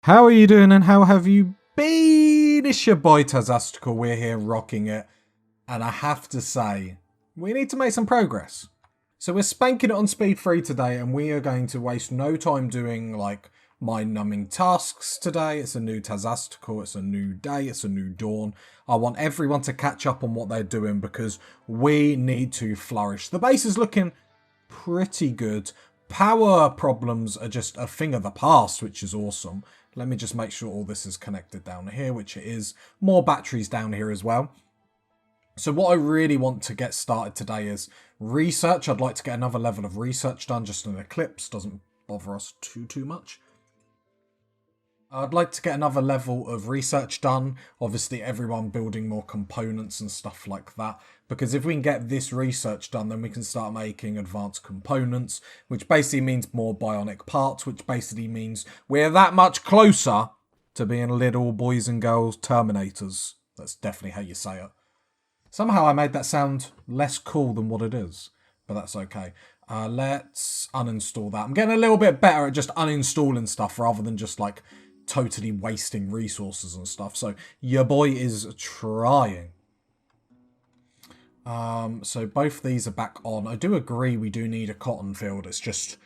How are you doing and how have you been? It's your boy Tazastical. We're here rocking it. And I have to say, we need to make some progress. So we're spanking it on speed 3 today and we are going to waste no time doing like mind-numbing tasks today. It's a new Tazastical, it's a new day, it's a new dawn. I want everyone to catch up on what they're doing because we need to flourish. The base is looking pretty good. Power problems are just a thing of the past, which is awesome. Let me just make sure all this is connected down here, which it is. More batteries down here as well. So what I really want to get started today is research. I'd like to get another level of research done, just an eclipse. Doesn't bother us too much. I'd like to get another level of research done. Obviously, everyone building more components and stuff like that. Because if we can get this research done, then we can start making advanced components, which basically means more bionic parts, which basically means we're that much closer to being little boys and girls Terminators. That's definitely how you say it. Somehow I made that sound less cool than what it is, but that's okay. Let's uninstall that. I'm getting a little bit better at just uninstalling stuff rather than just like totally wasting resources and stuff. So your boy is trying. So both these are back on. I do agree we do need a cotton field. It's just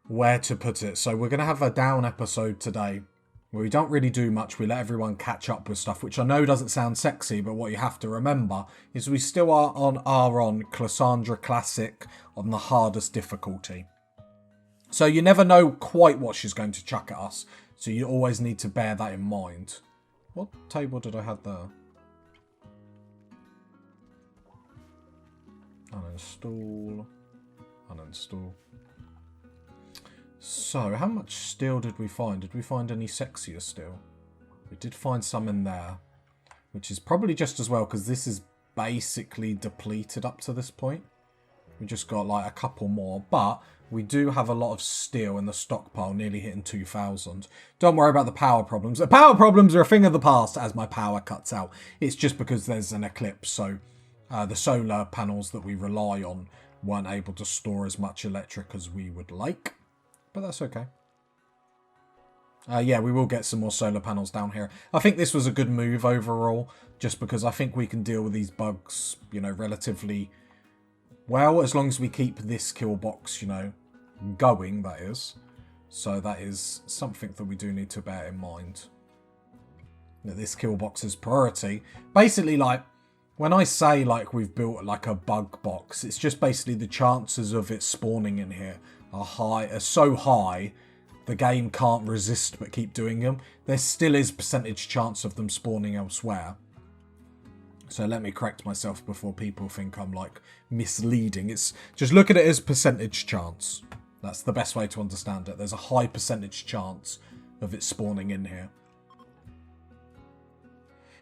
where to put it. So we're going to have a down episode today where we don't really do much. We let everyone catch up with stuff, which I know doesn't sound sexy, but what you have to remember is we still are on Cassandra Classic on the hardest difficulty. So you never know quite what she's going to chuck at us. So you always need to bear that in mind. What table did I have there? Uninstall. Uninstall. So, how much steel did we find? Did we find any sexier steel? We did find some in there. Which is probably just as well, because this is basically depleted up to this point. We just got like a couple more, but we do have a lot of steel in the stockpile, nearly hitting 2,000. Don't worry about the power problems. The power problems are a thing of the past as my power cuts out. It's just because there's an eclipse, so the solar panels that we rely on weren't able to store as much electric as we would like, but that's okay. Yeah, we will get some more solar panels down here. I think this was a good move overall, just because I think we can deal with these bugs, you know, relatively well, as long as we keep this kill box, you know, going, that is. So that is something that we do need to bear in mind. That this kill box is priority. Basically, like, when I say, like, we've built, like, a bug box, it's just basically the chances of it spawning in here are so high, the game can't resist but keep doing them. There still is percentage chance of them spawning elsewhere. So let me correct myself before people think I'm like misleading. It's just look at it as percentage chance. That's the best way to understand it. There's a high percentage chance of it spawning in here.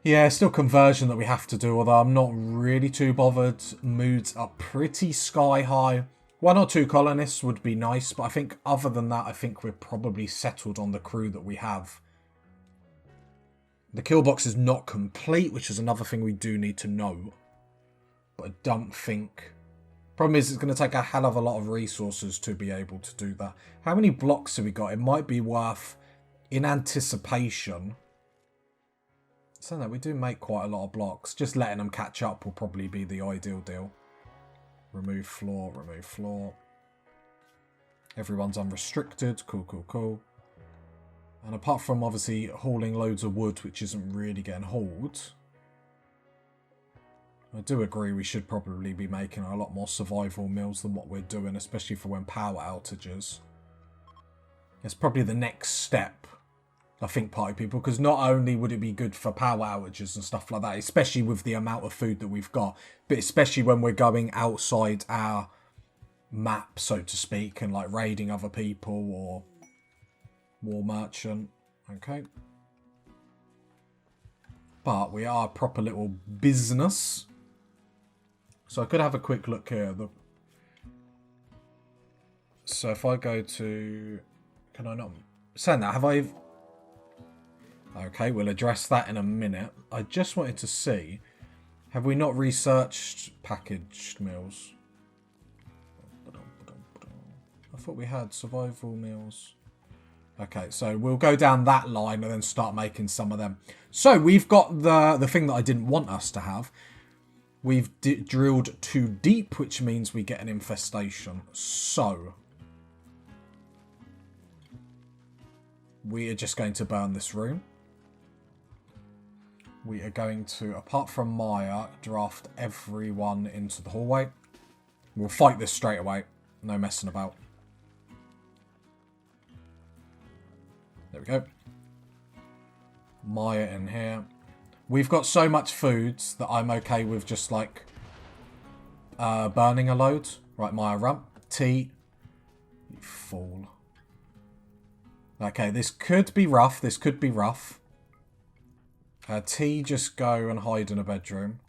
Yeah, still conversion that we have to do, although I'm not really too bothered. Moods are pretty sky high. 1 or 2 colonists would be nice, but I think other than that, I think we're probably settled on the crew that we have. The kill box is not complete, which is another thing we do need to know. But I don't think... Problem is, it's going to take a hell of a lot of resources to be able to do that. How many blocks have we got? It might be worth, in anticipation... So no, we do make quite a lot of blocks. Just letting them catch up will probably be the ideal deal. Remove floor, remove floor. Everyone's unrestricted. Cool, cool, cool. And apart from obviously hauling loads of wood, which isn't really getting hauled, I do agree we should probably be making a lot more survival meals than what we're doing, especially for when power outages. It's probably the next step, I think, party people, because not only would it be good for power outages and stuff like that, especially with the amount of food that we've got, but especially when we're going outside our map, so to speak, and like raiding other people or war merchant. Okay. But we are a proper little business. So I could have a quick look here. So if I go to... Can I not... Saying that, have I... Okay, we'll address that in a minute. I just wanted to see, have we not researched packaged meals? I thought we had survival meals. Okay, so we'll go down that line and then start making some of them. So we've got the thing that I didn't want us to have. We've drilled too deep, which means we get an infestation. So we are just going to burn this room. We are going to, apart from Maya, draft everyone into the hallway. We'll fight this straight away. No messing about. There we go. Maya in here. We've got so much food that I'm okay with just like burning a load. Right, Maya, run. Tea. You fool. Okay, this could be rough. This could be rough. Tea, just go and hide in a bedroom.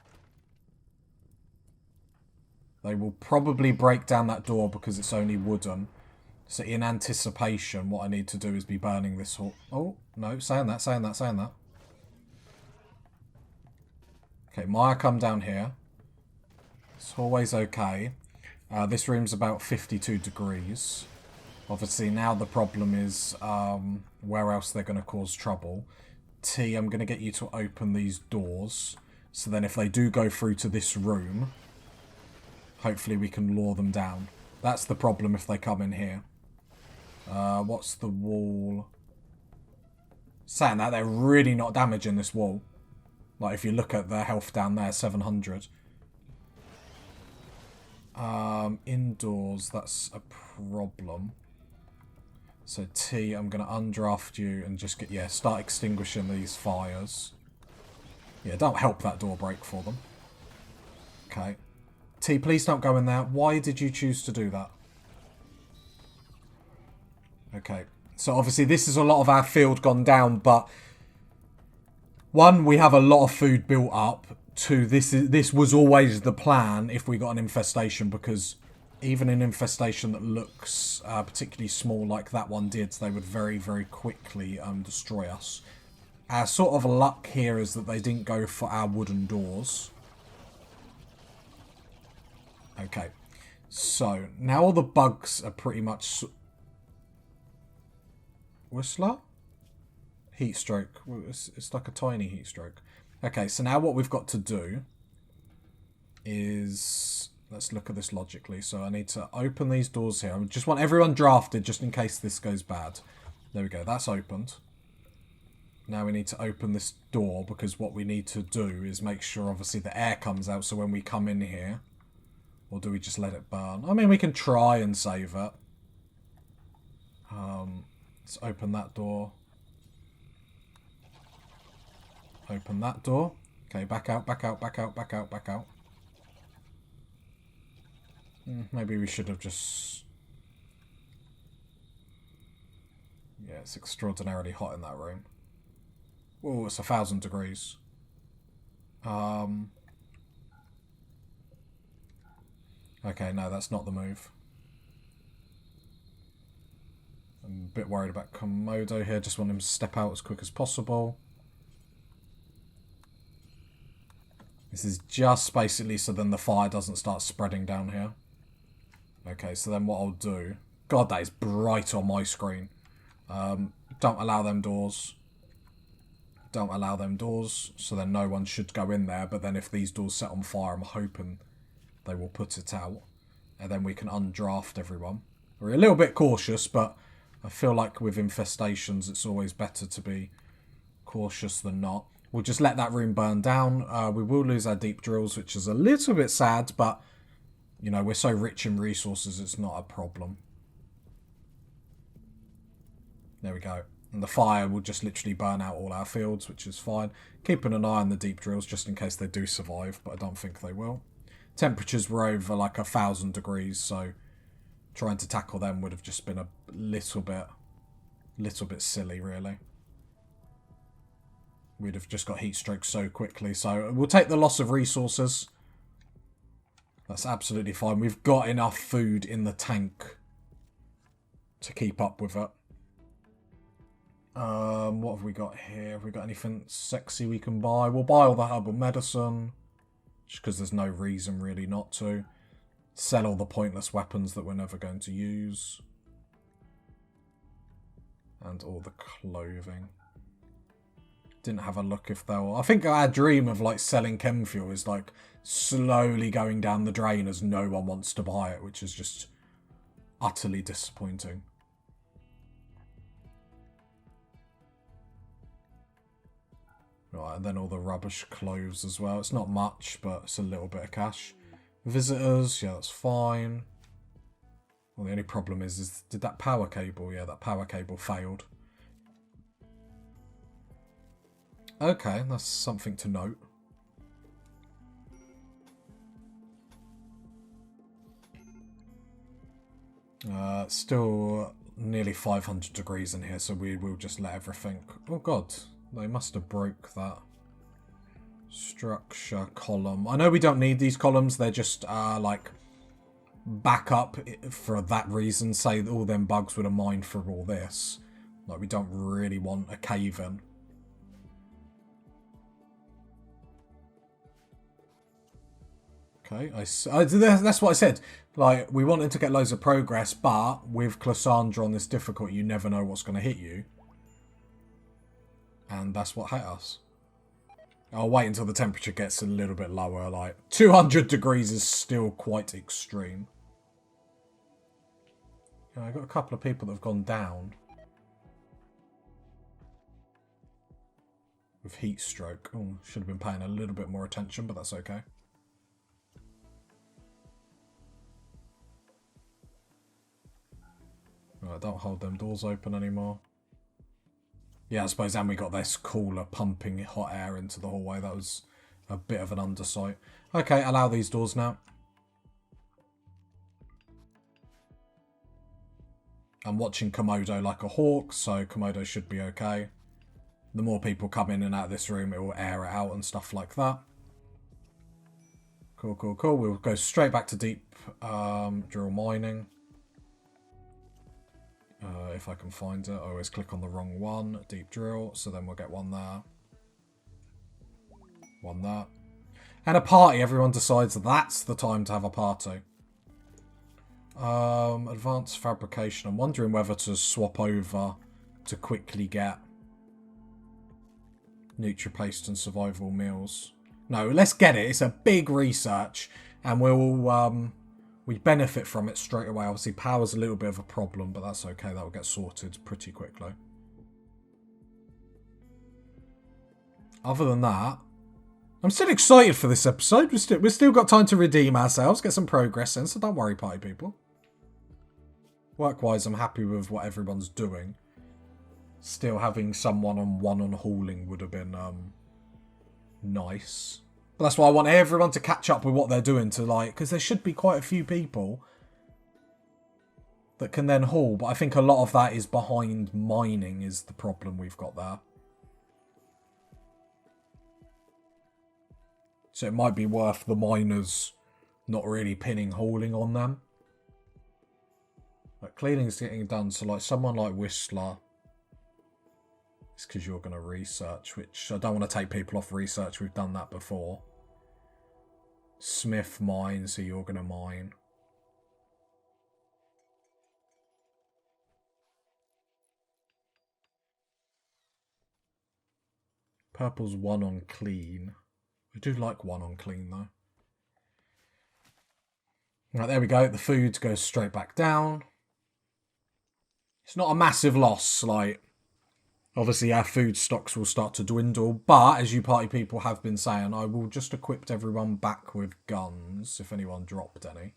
They will probably break down that door because it's only wooden. So in anticipation, what I need to do is be burning this whole... Oh, no, saying that. Okay, Maya, come down here. It's always okay. This room's about 52 degrees. Obviously, now the problem is where else they're going to cause trouble. T, I'm going to get you to open these doors. So then if they do go through to this room, hopefully we can lure them down. That's the problem if they come in here. What's the wall? Saying that, they're really not damaging this wall. Like, if you look at their health down there, 700. Indoors, that's a problem. So, T, I'm going to undraft you and just get... Yeah, start extinguishing these fires. Yeah, don't help that door break for them. Okay. T, please don't go in there. Why did you choose to do that? Okay. So, obviously, this is a lot of our field gone down, but... One, we have a lot of food built up. Two, this was always the plan if we got an infestation, because even an infestation that looks particularly small like that one did, they would very, very quickly destroy us. Our sort of luck here is that they didn't go for our wooden doors. Okay. So, now all the bugs are pretty much... Whistler? Heat stroke. It's like a tiny heat stroke. Okay, so now what we've got to do is... Let's look at this logically. So I need to open these doors here. I just want everyone drafted just in case this goes bad. There we go. That's opened. Now we need to open this door because what we need to do is make sure obviously the air comes out so when we come in here... Or do we just let it burn? I mean, we can try and save it. Let's open that door. Open that door. Okay, back out, back out, back out, back out, back out. Maybe we should have just... Yeah, it's extraordinarily hot in that room. Oh, it's 1,000 degrees. Okay, no, that's not the move. I'm a bit worried about Komodo here. Just want him to step out as quick as possible. This is just basically so then the fire doesn't start spreading down here. Okay, so then what I'll do... God, that is bright on my screen. Don't allow them doors. Don't allow them doors. So then no one should go in there. But then if these doors set on fire, I'm hoping they will put it out. And then we can undraft everyone. We're a little bit cautious, but I feel like with infestations, it's always better to be cautious than not. We'll just let that room burn down. We will lose our deep drills, which is a little bit sad, but, you know, we're so rich in resources, it's not a problem. There we go. And the fire will just literally burn out all our fields, which is fine. Keeping an eye on the deep drills just in case they do survive, but I don't think they will. Temperatures were over like 1,000 degrees, so trying to tackle them would have just been a little bit silly, really. We'd have just got heat strokes so quickly. So we'll take the loss of resources. That's absolutely fine. We've got enough food in the tank to keep up with it. What have we got here? Have we got anything sexy we can buy? We'll buy all the herbal medicine. Just because there's no reason really not to. Sell all the pointless weapons that we're never going to use. And all the clothing. Didn't have a look if they'll... I think our dream of like selling chem fuel is like slowly going down the drain as no one wants to buy it, which is just utterly disappointing. Right, and then all the rubbish clothes as well. It's not much, but it's a little bit of cash. Visitors, yeah, that's fine. Well, the only problem is did that power cable? Yeah, that power cable failed. Okay, that's something to note. Still nearly 500 degrees in here, so we will just let everything... Oh god, they must have broke that. Structure column. I know we don't need these columns, they're just like backup for that reason. Say all them bugs would have mined for all this. Like, we don't really want a cave-in. Okay, that's what I said. Like, we wanted to get loads of progress, but with Cassandra on this difficult, you never know what's going to hit you. And that's what hit us. I'll wait until the temperature gets a little bit lower. Like, 200 degrees is still quite extreme. Yeah, I've got a couple of people that have gone down. With heat stroke. Oh, should have been paying a little bit more attention, but that's okay. Right, don't hold them doors open anymore. Yeah, I suppose, and we got this cooler pumping hot air into the hallway. That was a bit of an undersight. Okay, allow these doors now. I'm watching Komodo like a hawk, so Komodo should be okay. The more people come in and out of this room, it will air it out and stuff like that. Cool, cool, cool. We'll go straight back to deep drill mining. If I can find it. I always click on the wrong one. Deep drill. So then we'll get one there. One there. And a party. Everyone decides that's the time to have a party. Advanced fabrication. I'm wondering whether to swap over to quickly get NutriPaste and survival meals. No, let's get it. It's a big research. And we'll... we benefit from it straight away. Obviously, power's a little bit of a problem, but that's okay. That will get sorted pretty quickly. Other than that, I'm still excited for this episode. We've still got time to redeem ourselves, get some progress in, so don't worry, party people. Work-wise, I'm happy with what everyone's doing. Still having someone on one on hauling would have been nice. But that's why I want everyone to catch up with what they're doing to, like, because there should be quite a few people that can then haul. But I think a lot of that is behind mining is the problem we've got there. So it might be worth the miners not really pinning hauling on them. Like, cleaning's getting done. So like someone like Whistler, it's because you're going to research, which I don't want to take people off research. We've done that before. Smith mine, so you're going to mine. Purple's one on clean. I do like one on clean though. Right, there we go. The food goes straight back down. It's not a massive loss, like... Obviously, our food stocks will start to dwindle, but as you party people have been saying, I will just equip everyone back with guns, if anyone dropped any.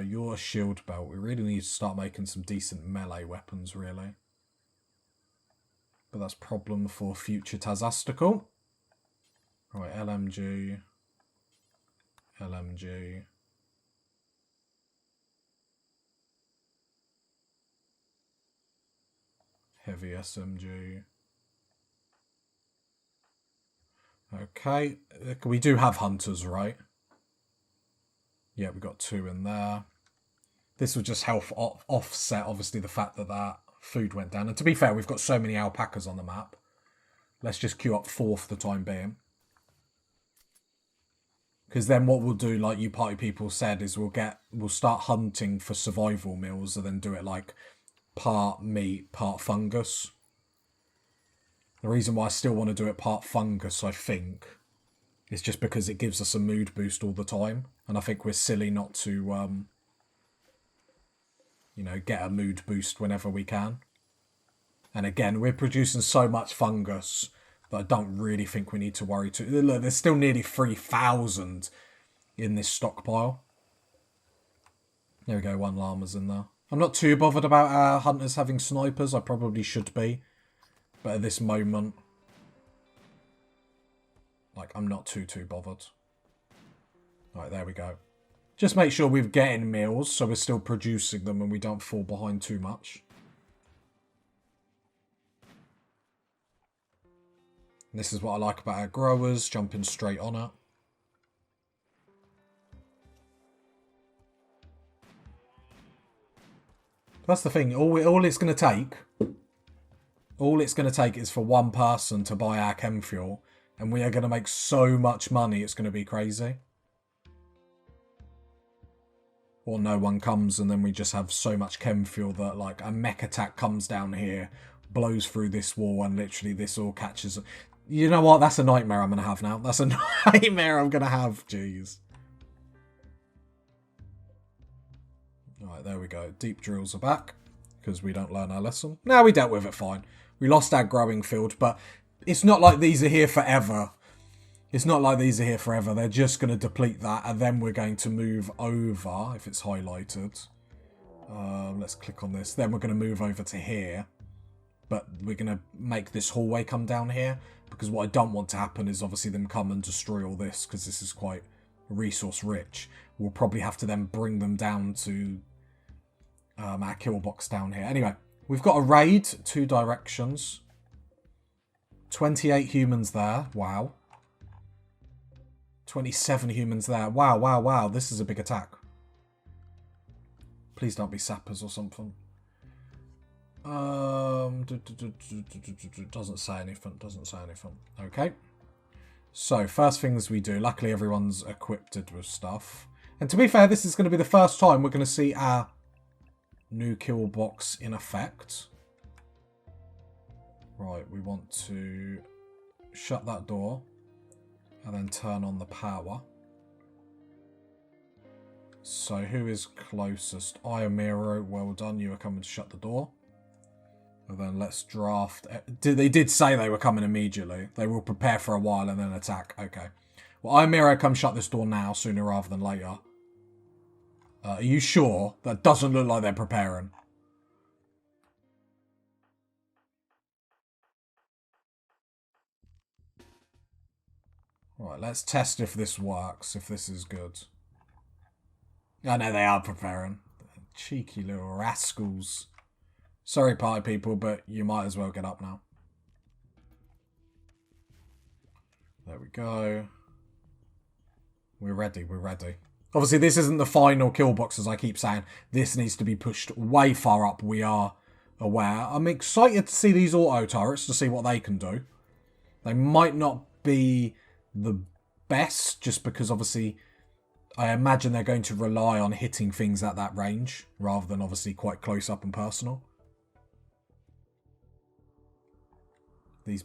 You're a shield belt. We really need to start making some decent melee weapons, really. But that's a problem for future Tazastical. Right, LMG. LMG. Heavy SMG. Okay, we do have hunters, right? Yeah, we got 2 in there. This will just help offset, obviously, the fact that that food went down. And to be fair, we've got so many alpacas on the map. Let's just queue up 4 for the time being. Because then what we'll do, like you party people said, is we'll start hunting for survival meals and then do it like part meat, part fungus. The reason why I still want to do it part fungus, I think, is just because it gives us a mood boost all the time. And I think we're silly not to, you know, get a mood boost whenever we can. And again, we're producing so much fungus that I don't really think we need to worry too. Look, there's still nearly 3,000 in this stockpile. There we go, 1 llama's in there. I'm not too bothered about our hunters having snipers. I probably should be. But at this moment, like, I'm not too bothered. Alright, there we go. Just make sure we're getting meals so we're still producing them and we don't fall behind too much. And this is what I like about our growers, jumping straight on it. That's the thing, all it's going to take is for one person to buy our chem fuel, and we are going to make so much money, it's going to be crazy. Or no one comes and then we just have so much chem fuel that, like, a mech attack comes down here, blows through this wall, and literally this all catches. You know what? That's a nightmare I'm going to have now. That's a nightmare I'm going to have. Jeez. Alright, there we go. Deep drills are back, because we don't learn our lesson. No, we dealt with it fine. We lost our growing field, but it's not like these are here forever. It's not like these are here forever. They're just going to deplete that, and then we're going to move over, if it's highlighted. Let's click on this. Then we're going to move over to here. But we're going to make this hallway come down here, because what I don't want to happen is obviously them come and destroy all this, because this is quite resource rich. We'll probably have to then bring them down to our kill box down here. Anyway, we've got a raid, 2 directions. 28 humans there. Wow. 27 humans there. Wow, wow, wow. This is a big attack. Please don't be sappers or something. Doesn't say anything. Doesn't say anything. Okay. So, first things we do. Luckily, everyone's equipped with stuff. And to be fair, this is going to be the first time we're going to see our new kill box in effect. Right, we want to shut that door and then turn on the power. So who is closest? Iomiro, well done, you are coming to shut the door. And then let's draft. They did say they were coming immediately. They will prepare for a while and then attack. Okay. Well, Iomiro, come shut this door now, sooner rather than later. Are you sure? That doesn't look like they're preparing. Right, let's test if this works, if this is good. I know they are preparing. Cheeky little rascals. Sorry, party people, but you might as well get up now. There we go. We're ready, we're ready. Obviously, this isn't the final kill box, as I keep saying. This needs to be pushed way far up, we are aware. I'm excited to see these auto turrets, to see what they can do. They might not be the best, just because obviously I imagine they're going to rely on hitting things at that range, rather than obviously quite close up and personal.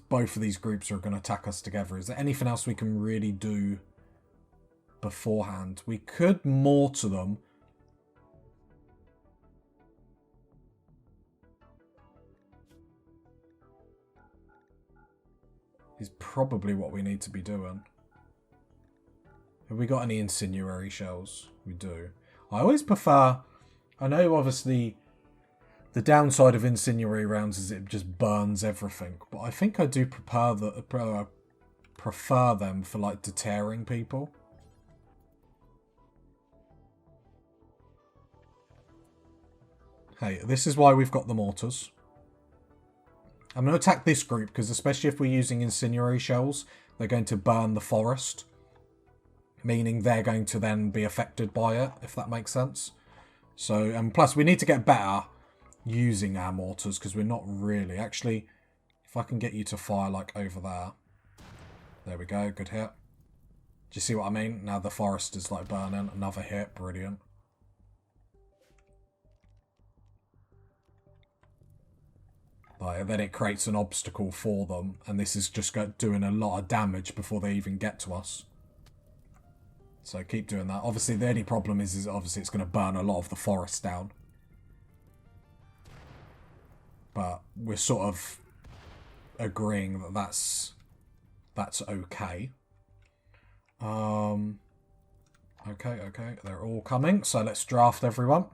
Both of these groups are going to attack us together. Is there anything else we can really do beforehand? We could mortar them. Is probably what we need to be doing. Have we got any incendiary shells? We do. I always prefer... I know obviously the downside of incendiary rounds is it just burns everything, but I think I do prefer them for like deterring people. Hey, this is why we've got the mortars. I'm going to attack this group because especially if we're using incendiary shells, they're going to burn the forest. Meaning they're going to then be affected by it, if that makes sense. So, and plus we need to get better using our mortars because we're not really. Actually, if I can get you to fire like over there. There we go, good hit. Do you see what I mean? Now the forest is like burning. Another hit, brilliant. Like, then it creates an obstacle for them, and this is just doing a lot of damage before they even get to us. So keep doing that. Obviously, the only problem is obviously it's going to burn a lot of the forest down. But we're sort of agreeing that that's okay. Okay. They're all coming. So let's draft everyone.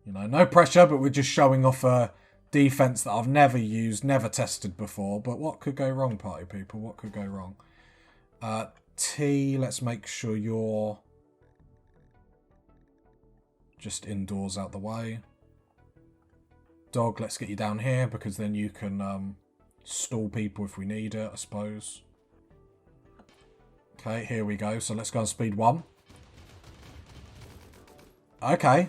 You know, no pressure, but we're just showing off a defense that I've never used, never tested before. But what could go wrong, party people? What could go wrong? T, let's make sure you're just indoors out the way. Dog, let's get you down here because then you can stall people if we need it, I suppose. Okay, here we go. So let's go on speed 1. Okay.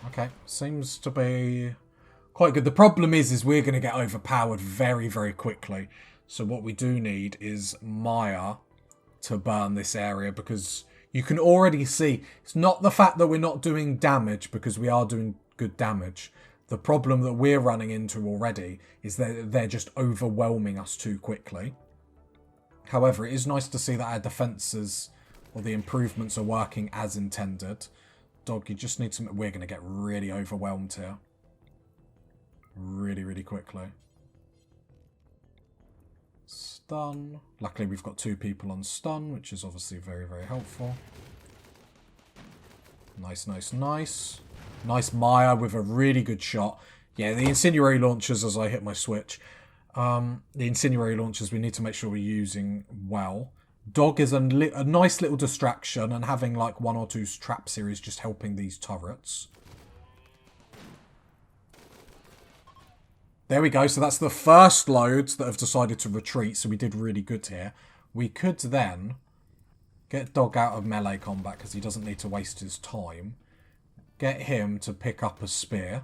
Okay, seems to be quite good. The problem is we're going to get overpowered very, very quickly. So what we do need is Maya to burn this area because you can already see it's not the fact that we're not doing damage because we are doing good damage. The problem that we're running into already is that they're just overwhelming us too quickly. However, it is nice to see that our defences or the improvements are working as intended. Dog, you just need some... We're going to get really overwhelmed here. Really, really quickly. Stun. Luckily, we've got 2 people on stun, which is obviously very, very helpful. Nice. Nice Maya with a really good shot. Yeah, the incendiary launchers as I hit my switch. The incendiary launchers we need to make sure we're using well. Dog is a nice little distraction, and having like 1 or 2 traps here is just helping these turrets. There we go. So that's the first loads that have decided to retreat. So we did really good here. We could then get Dog out of melee combat because he doesn't need to waste his time. Get him to pick up a spear.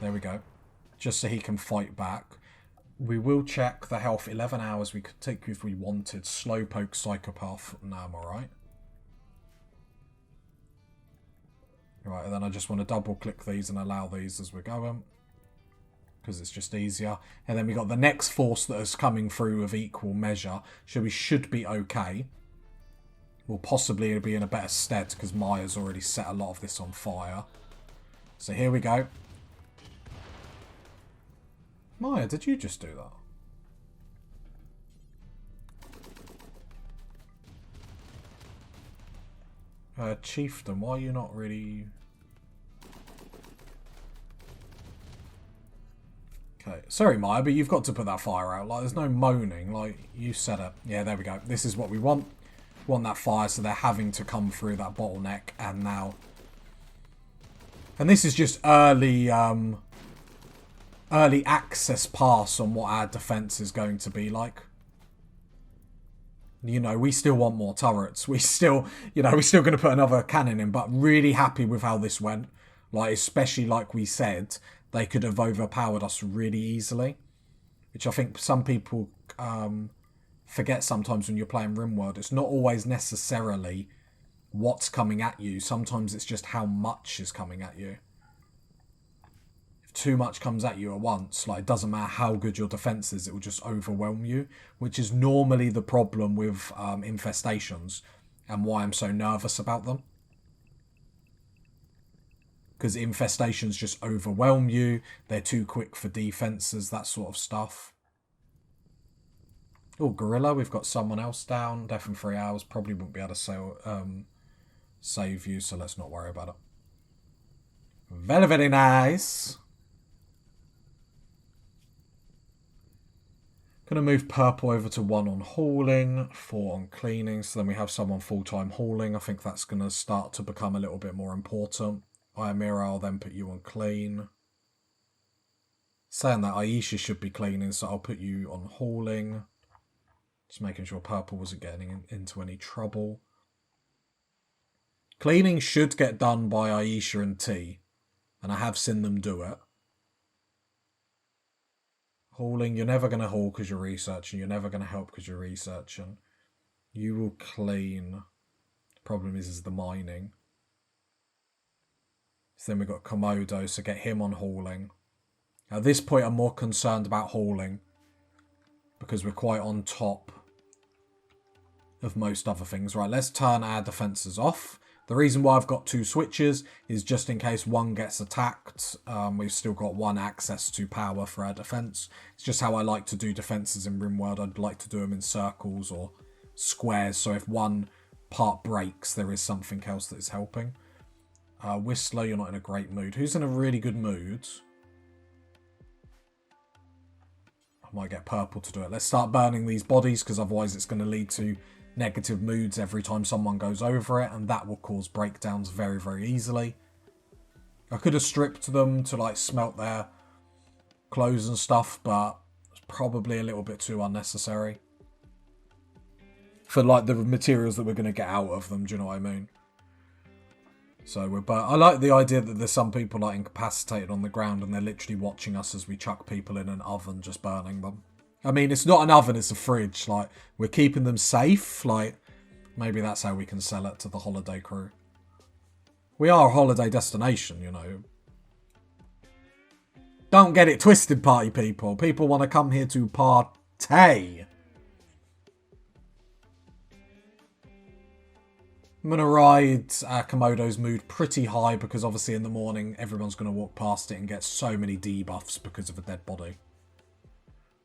There we go. Just so he can fight back. We will check the health. 11 hours we could take if we wanted. Slowpoke Psychopath. No, I'm alright. Right, and then I just want to double click these and allow these as we're going. Because it's just easier. And then we got the next force that is coming through of equal measure. So we should be okay. We'll possibly be in a better stead because Maya's already set a lot of this on fire. So here we go. Maya, did you just do that? Chieftain, why are you not really... Okay, sorry Maya, but you've got to put that fire out. Like, there's no moaning. Like, you said it. Yeah, there we go. This is what we want. We want that fire, so they're having to come through that bottleneck. And now... And this is just early access pass on what our defense is going to be like. You know, we still want more turrets. We still, you know, we're still going to put another cannon in, but really happy with how this went. Like, especially like we said, they could have overpowered us really easily. Which I think some people forget sometimes when you're playing Rimworld. It's not always necessarily what's coming at you. Sometimes it's just how much is coming at you. Too much comes at you at once, like it doesn't matter how good your defense is, it will just overwhelm you, which is normally the problem with infestations and why I'm so nervous about them. Because infestations just overwhelm you, they're too quick for defenses, that sort of stuff. Oh, Gorilla, we've got someone else down. Death in 3 hours, probably wouldn't be able to save you, so let's not worry about it. Very, very nice. Going to move purple over to 1 on hauling, 4 on cleaning, so then we have someone full-time hauling. I think that's going to start to become a little bit more important. Iamira, I'll then put you on clean. Saying that, Aisha should be cleaning, so I'll put you on hauling. Just making sure purple wasn't getting into any trouble. Cleaning should get done by Aisha and T, and I have seen them do it. Hauling, you're never going to haul because you're researching. You're never going to help because you're researching. You will clean. The problem is the mining. So then we've got Komodo, so get him on hauling. At this point, I'm more concerned about hauling because we're quite on top of most other things. Right, let's turn our defences off. The reason why I've got 2 switches is just in case one gets attacked. We've still got 1 access to power for our defence. It's just how I like to do defences in Rimworld. I'd like to do them in circles or squares, so if one part breaks, there is something else that is helping. Whistler, you're not in a great mood. Who's in a really good mood? I might get Purple to do it. Let's start burning these bodies, because otherwise it's going to lead to negative moods every time someone goes over it, and that will cause breakdowns very, very easily. I could have stripped them to like smelt their clothes and stuff, but it's probably a little bit too unnecessary for like the materials that we're going to get out of them. Do you know what I mean? So I like the idea that there's some people like incapacitated on the ground and they're literally watching us as we chuck people in an oven, just burning them. I mean, it's not an oven, it's a fridge. Like, we're keeping them safe. Like, maybe that's how we can sell it to the holiday crew. We are a holiday destination, you know. Don't get it twisted, party people. People want to come here to partay. I'm going to ride Komodo's mood pretty high because obviously in the morning everyone's going to walk past it and get so many debuffs because of a dead body.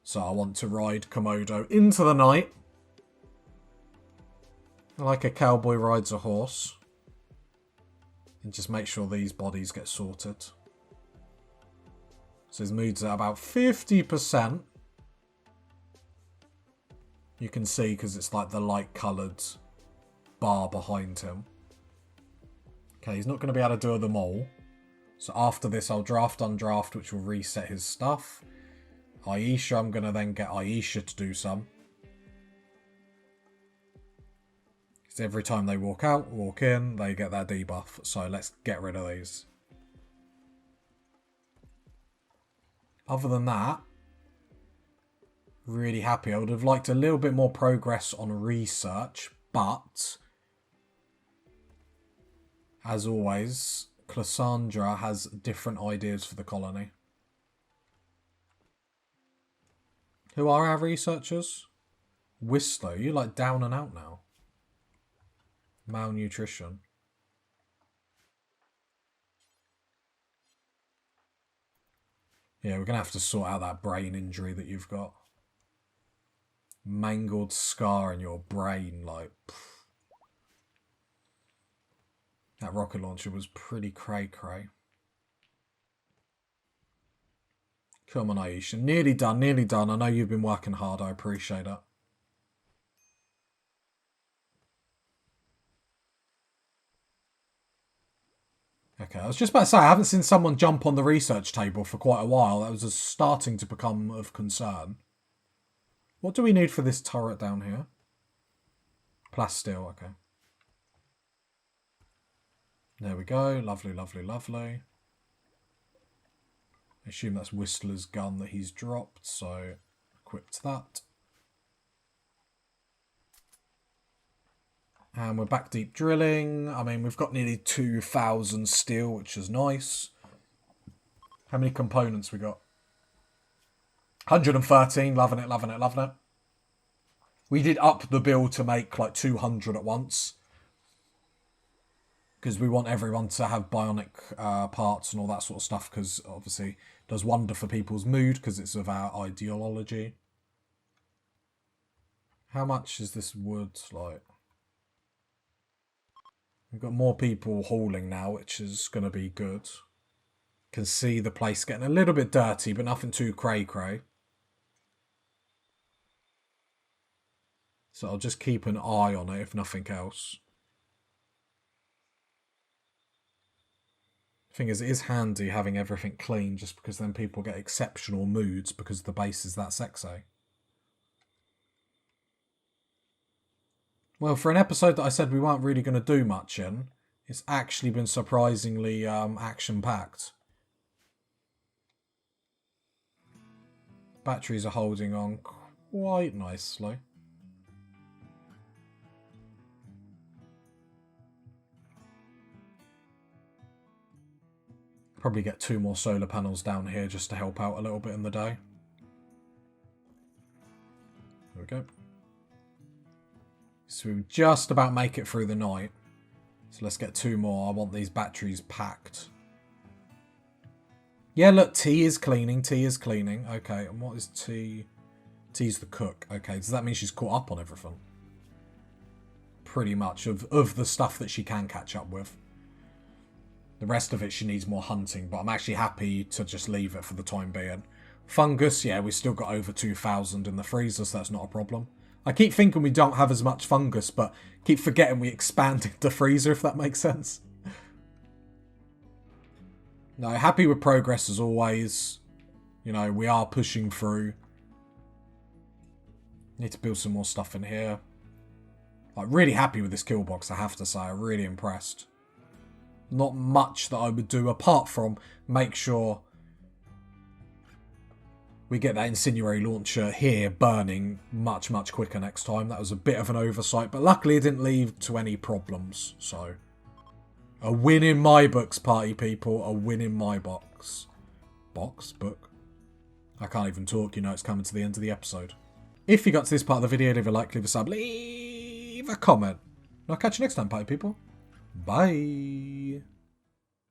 So I want to ride Komodo into the night. Like a cowboy rides a horse. And just make sure these bodies get sorted. So his mood's at about 50%. You can see because it's like the light coloured bar behind him. Okay, he's not going to be able to do them all. So after this, I'll draft, undraft, which will reset his stuff. Aisha, I'm going to then get Aisha to do some. Because every time they walk out, walk in, they get their debuff. So let's get rid of these. Other than that, really happy. I would have liked a little bit more progress on research, but as always, Cassandra has different ideas for the colony. Who are our researchers? Whistler, you're like down and out now. Malnutrition. Yeah, we're going to have to sort out that brain injury that you've got. Mangled scar in your brain, like... Pff. That rocket launcher was pretty cray-cray. Come on, Aisha. Nearly done, nearly done. I know you've been working hard. I appreciate it. Okay, I was just about to say, I haven't seen someone jump on the research table for quite a while. That was just starting to become of concern. What do we need for this turret down here? Plasteel, okay. There we go. Lovely, lovely, lovely. I assume that's Whistler's gun that he's dropped, so equipped that. And we're back deep drilling. I mean, we've got nearly 2,000 steel, which is nice. How many components we got? 113. Loving it, loving it, loving it. We did up the build to make like 200 at once. Because we want everyone to have bionic parts and all that sort of stuff. Because obviously it does wonder for people's mood because it's of our ideology. How much is this wood like? We've got more people hauling now, which is going to be good. Can see the place getting a little bit dirty, but nothing too cray-cray. So I'll just keep an eye on it, if nothing else. Thing is, it is handy having everything clean, just because then people get exceptional moods because the base is that sexy. Well, for an episode that I said we weren't really going to do much in, it's actually been surprisingly action-packed. Batteries are holding on quite nicely. Probably get 2 more solar panels down here just to help out a little bit in the day. There we go. So we just about make it through the night. So let's get 2 more. I want these batteries packed. Yeah, look, T is cleaning. T is cleaning. Okay, and what is T? T's the cook. Okay, does that mean she's caught up on everything? Pretty much of the stuff that she can catch up with. The rest of it she needs more hunting, but I'm actually happy to just leave it for the time being. Fungus, yeah, we still got over 2,000 in the freezer, so that's not a problem. I keep thinking we don't have as much fungus, but keep forgetting we expanded the freezer, if that makes sense. No, happy with progress as always. You know, we are pushing through. Need to build some more stuff in here. I'm really happy with this kill box, I have to say. I'm really impressed. Not much that I would do apart from make sure we get that incendiary launcher here burning much, much quicker next time. That was a bit of an oversight, but luckily it didn't lead to any problems. So, a win in my books, party people. A win in my box. Book? I can't even talk, you know, it's coming to the end of the episode. If you got to this part of the video, leave a like, leave a sub, leave a comment. And I'll catch you next time, party people. Bye.